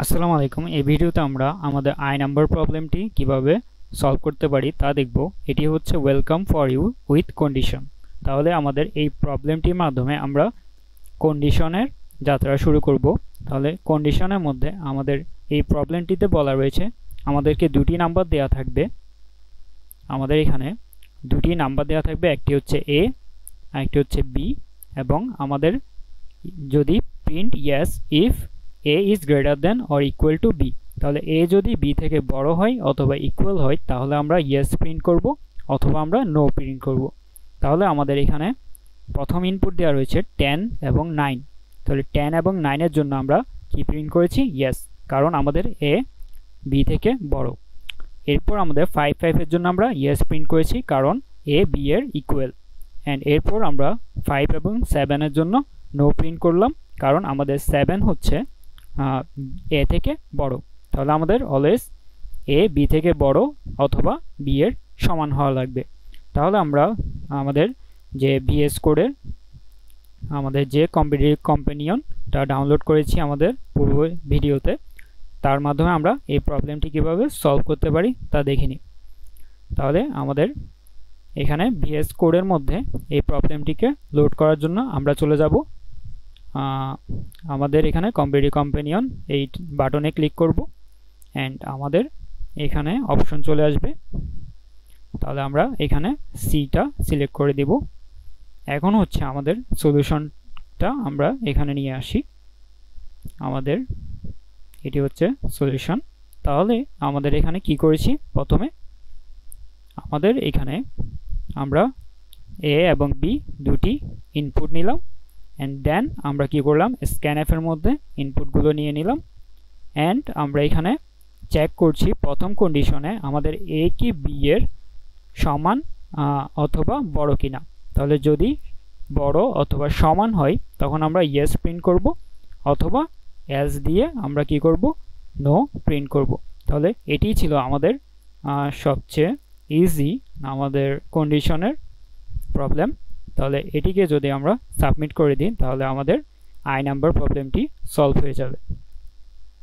আসসালামু আলাইকুম। এই ভিডিওতে আমরা আমাদের আই নাম্বার প্রবলেমটি কিভাবে সলভ করতে পারি তা দেখব। এটি হচ্ছে welcome for you with condition. তাহলে আমাদের এই প্রবলেমটির মাধ্যমে আমরা কন্ডিশনের যাত্রা শুরু করব। তাহলে কন্ডিশনের মধ্যে আমাদের এই প্রবলেমটিতে বলা রয়েছে আমাদেরকে দুটি নাম্বার দেয়া থাকবে। আমাদের এখানে দুটি নাম্বার দেয়া থাকবে, একটি হচ্ছে এ আর একটি হচ্ছে বি, এবং আমাদের যদি print yes if a is greater than or equal to b, তাহলে a যদি b থেকে বড় হয় অথবা ইকুয়াল হয় তাহলে আমরা yes প্রিন্ট করব অথবা আমরা no প্রিন্ট করব। তাহলে আমাদের এখানে প্রথম ইনপুট দেওয়া রয়েছে 10 এবং 9। তাহলে 10 এবং 9 এর জন্য আমরা কি প্রিন্ট করেছি? yes, কারণ আমাদের a b থেকে বড়। এরপর আমাদের 5 এর জন্য আমরা yes প্রিন্ট করেছি কারণ a b এর ইকুয়াল। এন্ড এরপর আমরা 5 এবং 7 এর জন্য no প্রিন্ট করলাম কারণ আমাদের 7 হচ্ছে a থেকে বড়। তাহলে আমাদের অলওয়েজ a b থেকে বড় অথবা b এর সমান হওয়া লাগবে। তাহলে আমরা আমাদের যে VS কোডের আমাদের যে কম্পিটিটিভ কম্পেনিয়নটা ডাউনলোড করেছি আমাদের পূর্ব ভিডিওতে, তার মাধ্যমে আমরা এই প্রবলেমটি কিভাবে সলভ করতে পারি তা দেখে নিই। তাহলে আমাদের এখানে VS কোডের মধ্যে এই প্রবলেমটিকে লোড করার জন্য আমরা চলে যাব আমাদের এখানে কম্পিটিটিভ কম্পেনিয়ন এই বাটনে ক্লিক করব এন্ড আমাদের এখানে অপশন চলে আসবে। তাহলে আমরা এখানে সিটা সিলেক্ট করে দেব। এখন হচ্ছে আমাদের সলিউশনটা আমরা এখানে নিয়ে আসি। আমাদের এটি হচ্ছে সলিউশন। তাহলে আমাদের এখানে কি করেছি, প্রথমে আমাদের এখানে আমরা এ এবং বি দুটি ইনপুট নিলাম and then আমরা কি করলাম, scanf এর মধ্যে ইনপুটগুলো নিয়ে নিলাম and আমরা এখানে চেক করছি প্রথম কন্ডিশনে আমাদের a কি b এর সমান অথবা বড় কিনা। তাহলে যদি বড় অথবা সমান হয় তখন আমরা yes প্রিন্ট করব অথবা else দিয়ে আমরা কি করব, no প্রিন্ট করব। তাহলে এটি ছিল আমাদের সবচেয়ে ইজি আমাদের কন্ডিশনের প্রবলেম। তাহলে এটিকে যদি আমরা সাবমিট করে দিই তাহলে আমাদের আই নাম্বার প্রবলেমটি সলভ হয়ে যাবে।